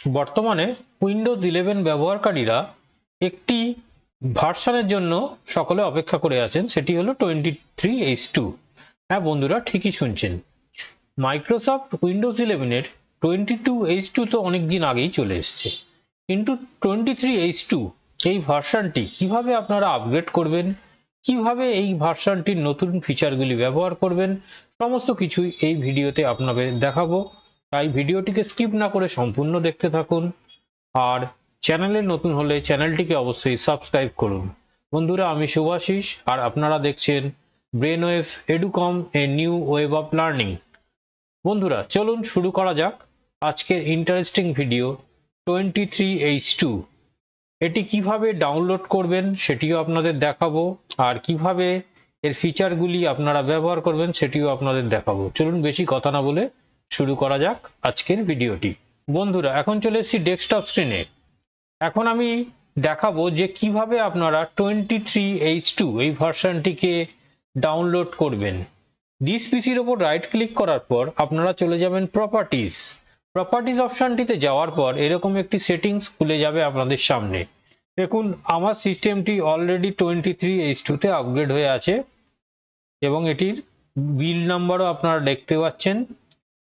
বর্তমানে উইন্ডোজ 11 ব্যবহারকারীরা একটি ভার্সনের জন্য সকলে অপেক্ষা করে আছেন, সেটি হলো 23H2। হ্যাঁ বন্ধুরা, ঠিকই শুনছেন। মাইক্রোসফট উইন্ডোজ 11-এর 22H2 তো অনেক দিন আগেই চলে এসছে, কিন্তু 23H2 এই ভার্সনটি কিভাবে আপনারা আপগ্রেড করবেন, কিভাবে এই ভার্সনটির নতুন ফিচারগুলি ব্যবহার করবেন, সমস্ত কিছুই এই ভিডিওতে আপনাদের দেখাবো। তাই ভিডিওটিকে স্কিপ না করে সম্পূর্ণ দেখতে থাকুন। আর চ্যানেলে নতুন হলে চ্যানেলটিকে অবশ্যই সাবস্ক্রাইব করুন। বন্ধুরা, আমি শুভাশিস আর আপনারা দেখছেন Brainwave Educom, a new wave of learning. বন্ধুরা, চলুন শুরু করা যাক আজকের ইন্টারেস্টিং ভিডিও 23H2। এটি কিভাবে ডাউনলোড করবেন সেটিও আপনাদের দেখাবো, আর কিভাবে এর ফিচারগুলি আপনারা ব্যবহার করবেন সেটিও আপনাদের দেখাবো। চলুন বেশি কথা না বলে শুরু করা যাক আজকের ভিডিওটি। বন্ধুরা, এখন চলে এসেছি ডেস্কটপ স্ক্রিনে। এখন আমি দেখাবো যে কিভাবে আপনারা 23H2 এই ভার্সনটিকে ডাউনলোড করবেন। দিস পিসির ওপর রাইট ক্লিক করার পর আপনারা চলে যাবেন প্রপার্টিজ অপশনটিতে যাওয়ার পর এরকম একটি সেটিংস খুলে যাবে আপনাদের সামনে। দেখুন, আমার সিস্টেমটি অলরেডি 23H2 তে আপগ্রেড হয়ে আছে এবং এটির বিল্ড নাম্বারও আপনারা দেখতে পাচ্ছেন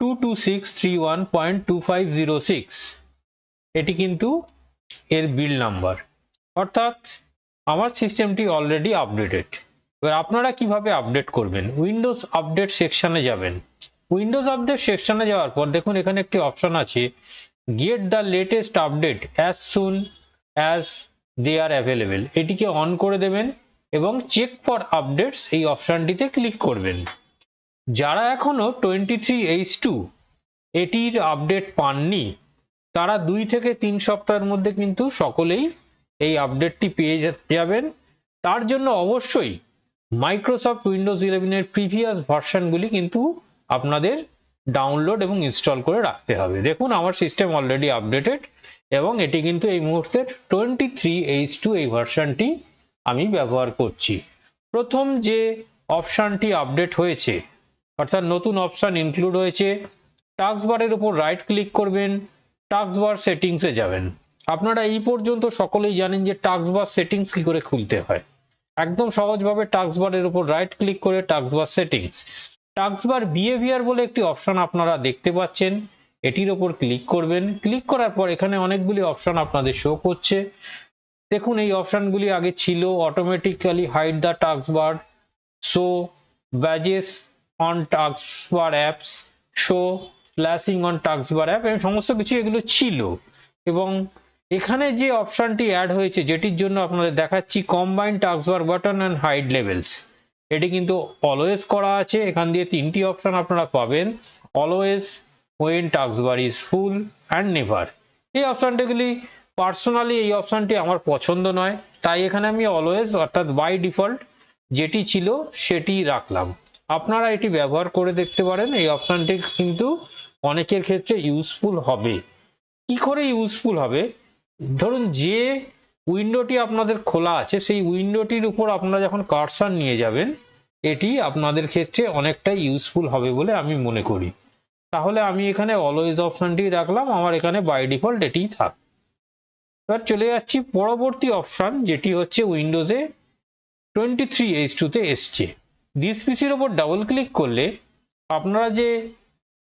22631.2506। এটি কিন্তু এর বিল্ড নাম্বার, অর্থাৎ আমার সিস্টেমটি অলরেডি আপডেটেড। এবার আপনারা কিভাবে আপডেট করবেন? উইন্ডোজ আপডেট সেকশনে যাবেন। উইন্ডোজ আপডেট সেকশনে যাওয়ার পর দেখুন এখানে একটি অপশন আছে, get the latest update as soon as they are available. এটিকে অন করে দেবেন এবং চেক ফর আপডেটস এই অপশনটিতে ক্লিক করবেন। যারা এখনো 23H2 এটির আপডেট পাননি তারা 2 থেকে 3 সপ্তাহের মধ্যে কিন্তু সকলেই এই আপডেটটি পেয়ে যাবেন। তার জন্য অবশ্যই মাইক্রোসফট উইন্ডোজ 11-এর প্রিভিয়াস ভার্সনগুলি কিন্তু আপনাদের ডাউনলোড এবং ইনস্টল করে রাখতে হবে। দেখুন, আমার সিস্টেম অলরেডি আপডেটেড এবং এটি কিন্তু এই মুহূর্তে 23H2 এই ভার্সনটি আমি ব্যবহার করছি। প্রথম যে অপশনটি আপডেট হয়েছে, অর্থাৎ নতুন অপশন ইনক্লুড হয়েছে, টাস্কবারের উপর রাইট ক্লিক করবেন, টাস্কবার সেটিংসে যাবেন। আপনারা এই পর্যন্ত সকলেই জানেন যে টাস্কবার সেটিংস কি করে খুলতে হয়। একদম সহজভাবে টাস্কবারের উপর রাইট ক্লিক করে টাস্কবার সেটিংস, টাস্কবার বিহেভিয়ার বলে একটি অপশন আপনারা দেখতে পাচ্ছেন, এটির ওপর ক্লিক করবেন। ক্লিক করার পর এখানে অনেকগুলি অপশন আপনাদের শো করছে। দেখুন, এই অপশনগুলি আগে ছিল automatically hide the taskbar, show badges on taskbar apps, show flashing on taskbar app, এবং সমস্ত কিছু এগুলো ছিল। এবং এখানে যে অপশনটি অ্যাড হয়েছে, যেটির জন্য আপনাদের দেখাচ্ছি, combine taskbar button and hide labels, এটি কিন্তু অলওয়েজ করা আছে। এখান দিয়ে 3টি অপশন আপনারা পাবেন, always, when taskbar is full and never. এই অপশনটিগুলি পার্সোনালি এই অপশনটি আমার পছন্দ নয়, তাই এখানে আমি অলওয়েজ অর্থাৎ বাই ডিফল্ট যেটি ছিল সেটি রাখলাম। আপনারা এটি ব্যবহার করে দেখতে পারেন। এই অপশনটি কিন্তু অনেকের ক্ষেত্রে ইউজফুল হবে। কি করে ইউজফুল হবে? ধরুন, যে উইন্ডোটি আপনাদের খোলা আছে সেই উইন্ডোটির উপর আপনারা যখন কার্সার নিয়ে যাবেন, এটি আপনাদের ক্ষেত্রে অনেকটাই ইউজফুল হবে বলে আমি মনে করি। তাহলে আমি এখানে অলওয়েজ অপশনটি রাখলাম, আমার এখানে বাই ডিফল্ট এটিই থাক। এবার চলে যাচ্ছি পরবর্তী অপশন, যেটি হচ্ছে উইন্ডোজে 23H2 তে এসছে। দিস পিসির ওপর ডাবল ক্লিক করলে আপনারা যে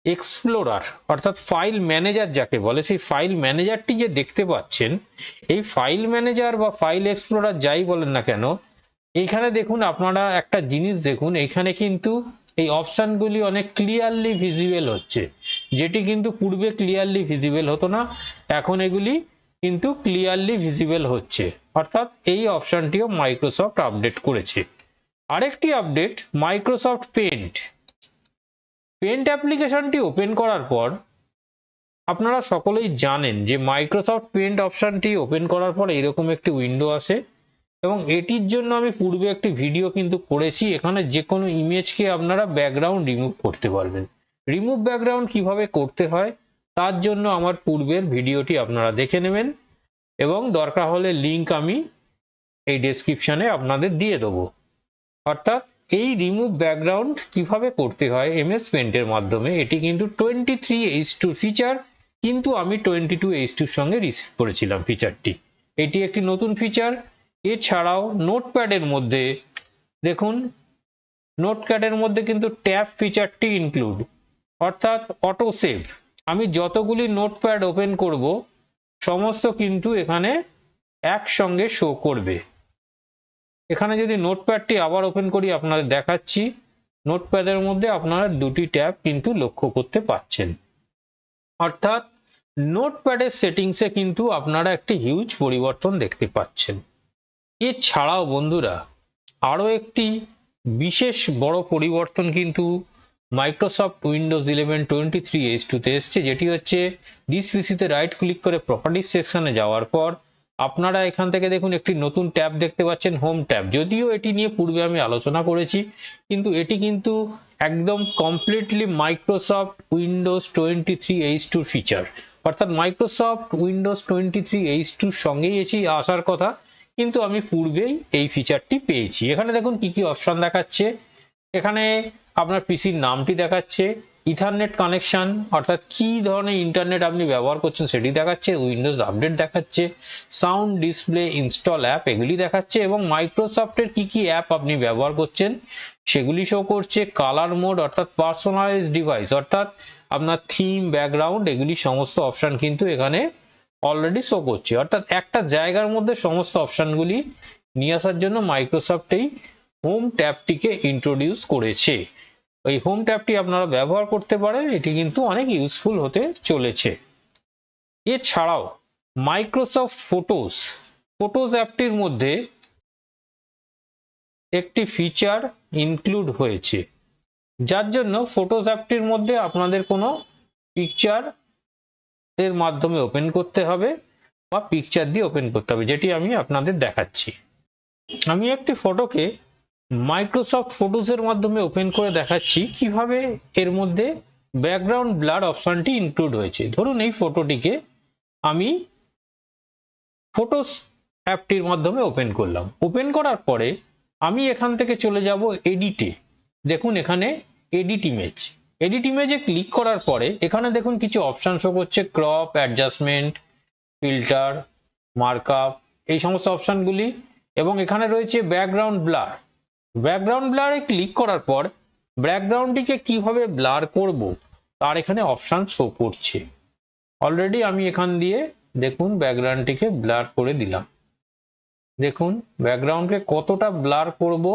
এক্সপ্লোরার অর্থাৎ ফাইল ম্যানেজার যাকে বলে, সেই ফাইল ম্যানেজারটি যে দেখতে পাচ্ছেন, এই ফাইল ম্যানেজার বা ফাইল এক্সপ্লোরার যাই বলেন না কেন, এইখানে দেখুন আপনারা একটা জিনিস দেখুন, এইখানে কিন্তু এই অপশনগুলি অনেক ক্লিয়ারলি ভিজিবল হচ্ছে, যেটি কিন্তু পূর্বে ক্লিয়ারলি ভিজিবল হতো না, এখন এগুলি কিন্তু ক্লিয়ারলি ভিজিবল হচ্ছে। অর্থাৎ এই অপশনটিও মাইক্রোসফট আপডেট করেছে। আরেকটি আপডেট, মাইক্রোসফট পেন্ট অ্যাপ্লিকেশনটি ওপেন করার পর আপনারা সকলেই জানেন যে মাইক্রোসফট পেন্ট অপশনটি ওপেন করার পর এরকম একটি উইন্ডো আসে, এবং এটির জন্য আমি পূর্বে একটি ভিডিও কিন্তু করেছি। এখানে যে কোনো ইমেজকে আপনারা ব্যাকগ্রাউন্ড রিমুভ করতে পারবেন। রিমুভ ব্যাকগ্রাউন্ড কিভাবে করতে হয় তার জন্য আমার পূর্বের ভিডিওটি আপনারা দেখে নেবেন, এবং দরকার হলে লিঙ্ক আমি এই ডেসক্রিপশনে আপনাদের দিয়ে দেবো। অর্থাৎ এই রিমুভ ব্যাকগ্রাউন্ড কিভাবে করতে হয় এমএস পেন্টের মাধ্যমে, এটি কিন্তু 23H2 ফিচার কিন্তু আমি 22H2 সঙ্গে রিসিভ করেছিলাম ফিচারটি। এটি একটি নতুন ফিচার। এছাড়াও নোটপ্যাডের মধ্যে দেখুন, নোটপ্যাডের মধ্যে কিন্তু ট্যাব ফিচারটি ইনক্লুড, অর্থাৎ অটো সেভ। আমি যতগুলি নোটপ্যাড ওপেন করব সমস্ত কিন্তু এখানে একসঙ্গে শো করবে। এখানে যদি নোটপ্যাডটি আবার ওপেন করি আপনাদের দেখাচ্ছি, নোটপ্যাডের মধ্যে আপনারা দুটি ট্যাব কিন্তু লক্ষ্য করতে পাচ্ছেন। অর্থাৎ নোটপ্যাডের সেটিংসে কিন্তু আপনারা একটি হিউজ পরিবর্তন দেখতে পাচ্ছেন। এছাড়াও বন্ধুরা আরও একটি বিশেষ বড় পরিবর্তন কিন্তু মাইক্রোসফট উইন্ডোজ 11-23H2 তে এসছে, যেটি হচ্ছে দিস পিসিতে রাইট ক্লিক করে প্রপার্টিজ সেকশনে যাওয়ার পর আপনারা এখান থেকে দেখুন একটি নতুন ট্যাব দেখতে পাচ্ছেন, হোম ট্যাব। যদিও এটি নিয়ে পূর্বে আমি আলোচনা করেছি, কিন্তু এটি কিন্তু একদম completely Microsoft Windows 23H2 feature. অর্থাৎ মাইক্রোসফট উইন্ডোজ 23H2 সঙ্গেই এসে আসার কথা, কিন্তু আমি পূর্বেই এই ফিচারটি পেয়েছি। এখানে দেখুন কি কি অপশন দেখাচ্ছে। এখানে আপনার পিসির নামটি দেখাচ্ছে, ইথারনেট কানেকশন অর্থাৎ কি ধরনের ইন্টারনেট আপনি ব্যবহার করছেন সেটি দেখাচ্ছে, উইন্ডোজ আপডেট দেখাচ্ছে, সাউন্ড, ডিসপ্লে, ইনস্টল অ্যাপ এগুলি দেখাচ্ছে, এবং মাইক্রোসফটের কি কি অ্যাপ আপনি ব্যবহার করছেন সেগুলি শো করছে। কালার মোড অর্থাৎ পার্সোনালাইজ ডিভাইস অর্থাৎ আপনার থিম, ব্যাকগ্রাউন্ড এগুলি সমস্ত অপশন কিন্তু এখানে অলরেডি শো করছে। অর্থাৎ একটা জায়গার মধ্যে সমস্ত অপশনগুলি নিয়ে আসার জন্য মাইক্রোসফট এই হোম ট্যাবটিকে ইন্ট্রোডিউস করেছে। এই হোম ট্যাবটি আপনারা ব্যবহার করতে পারেন, এটি কিন্তু অনেক ইউজফুল হতে চলেছে। এছাড়াও মাইক্রোসফট ফটোজ অ্যাপটির মধ্যে একটি ফিচার ইনক্লুড হয়েছে, যার জন্য ফটোজ অ্যাপটির মধ্যে আপনাদের কোনো পিকচার এর মাধ্যমে ওপেন করতে হবে বা পিকচার দিয়ে ওপেন করতে হবে, যেটি আমি আপনাদের দেখাচ্ছি। আমি একটি ফটোকে মাইক্রোসফট ফটোজের মাধ্যমে ওপেন করে দেখাচ্ছি কিভাবে এর মধ্যে ব্যাকগ্রাউন্ড ব্লার অপশনটি ইনক্লুড হয়েছে। ধরুন এই ফটোটিকে আমি ফটোস অ্যাপটির মাধ্যমে ওপেন করলাম। ওপেন করার পরে আমি এখান থেকে চলে যাব এডিটে। দেখুন এখানে এডিট ইমেজে ক্লিক করার পরে এখানে দেখুন কিছু অপশন শো করছে, ক্রপ, অ্যাডজাস্টমেন্ট, ফিল্টার, মার্কআপ, এই সমস্ত অপশনগুলি, এবং এখানে রয়েছে ব্যাকগ্রাউন্ড ব্লারে ক্লিক করার পর ব্যাকগ্রাউন্ডটিকে কিভাবে ব্লার করব তার এখানে অপশন শো করছে। অলরেডি আমি এখান দিয়ে দেখুন ব্যাকগ্রাউন্ডটিকে ব্লার করে দিলাম। দেখুন ব্যাকগ্রাউন্ডকে কতটা ব্লার করব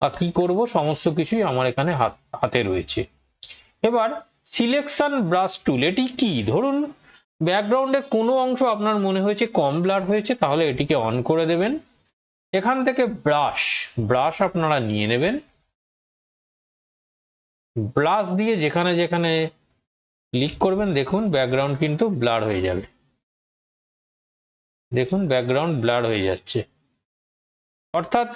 বা কি করব সমস্ত কিছুই আমার এখানে হাতে রয়েছে। এবার সিলেকশন ব্রাশ টুল, এটি কি? ধরুন ব্যাকগ্রাউন্ডের কোনো অংশ আপনার মনে হয়েছে কম ব্লার হয়েছে, তাহলে এটিকে অন করে দেবেন। এখান থেকে ব্রাশ আপনারা নিয়ে নেবেন, ব্রাশ দিয়ে যেখানে যেখানে ক্লিক করবেন দেখুন ব্যাকগ্রাউন্ড কিন্তু ব্লার হয়ে যাবে। দেখুন ব্যাকগ্রাউন্ড ব্লার হয়ে যাচ্ছে। অর্থাৎ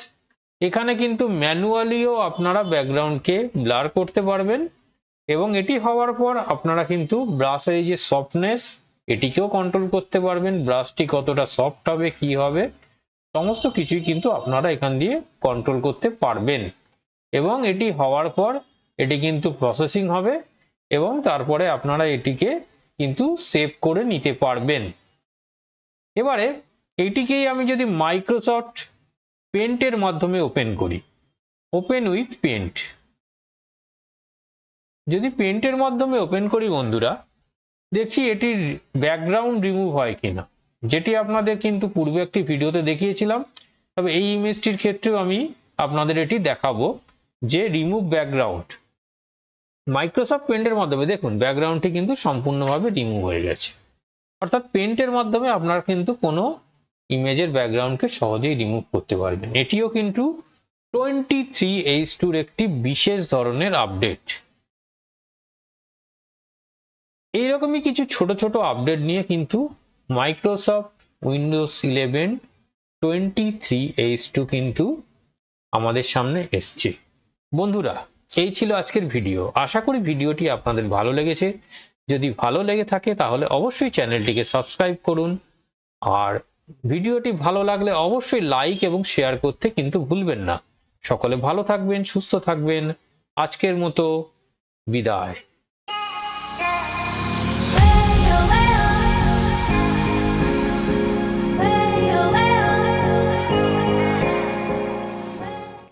এখানে কিন্তু ম্যানুয়ালিও আপনারা ব্যাকগ্রাউন্ডকে ব্লার করতে পারবেন, এবং এটি হওয়ার পর আপনারা কিন্তু ব্রাশের এই যে সফটনেস এটিকেও কন্ট্রোল করতে পারবেন। ব্রাশটি কতটা সফট হবে, কি হবে, সমস্ত কিছুই কিন্তু আপনারা এখান দিয়ে কন্ট্রোল করতে পারবেন। এবং এটি হওয়ার পর এটি কিন্তু প্রসেসিং হবে, এবং তারপরে আপনারা এটিকে কিন্তু সেভ করে নিতে পারবেন। এবারে এইটিকেই আমি যদি মাইক্রোসফট পেন্টের মাধ্যমে ওপেন করি, ওপেন উইথ পেন্ট, যদি পেন্টের মাধ্যমে ওপেন করি বন্ধুরা, দেখি এটির ব্যাকগ্রাউন্ড রিমুভ হয় কিনা, যেটি আপনাদের কিন্তু পূর্বে একটি ভিডিওতে দেখিয়েছিলাম। তবে এই ইমেজটির ক্ষেত্রেও আমি আপনাদের এটি দেখাবো যে রিমুভ ব্যাকগ্রাউন্ড। মাইক্রোসফট পেন্টের মাধ্যমে দেখুন ব্যাকগ্রাউন্ডটি কিন্তু সম্পূর্ণভাবে রিমুভ হয়ে গেছে। অর্থাৎ পেন্টের মাধ্যমে আপনারা কিন্তু কোনো ইমেজের ব্যাকগ্রাউন্ডকে সহজেই রিমুভ করতে পারবেন। এটিও কিন্তু 23H2 একটি বিশেষ ধরনের আপডেট। এইরকমই কিছু ছোট ছোট আপডেট নিয়ে কিন্তু মাইক্রোসফট উইন্ডোজ 11-23H2 কিন্তু আমাদের সামনে এসছে। বন্ধুরা এই ছিল আজকের ভিডিও। আশা করি ভিডিওটি আপনাদের ভালো লেগেছে। যদি ভালো লেগে থাকে তাহলে অবশ্যই চ্যানেলটিকে সাবস্ক্রাইব করুন, আর ভিডিওটি ভালো লাগলে অবশ্যই লাইক এবং শেয়ার করতে কিন্তু ভুলবেন না। সকলে ভালো থাকবেন, সুস্থ থাকবেন। আজকের মতো বিদায়।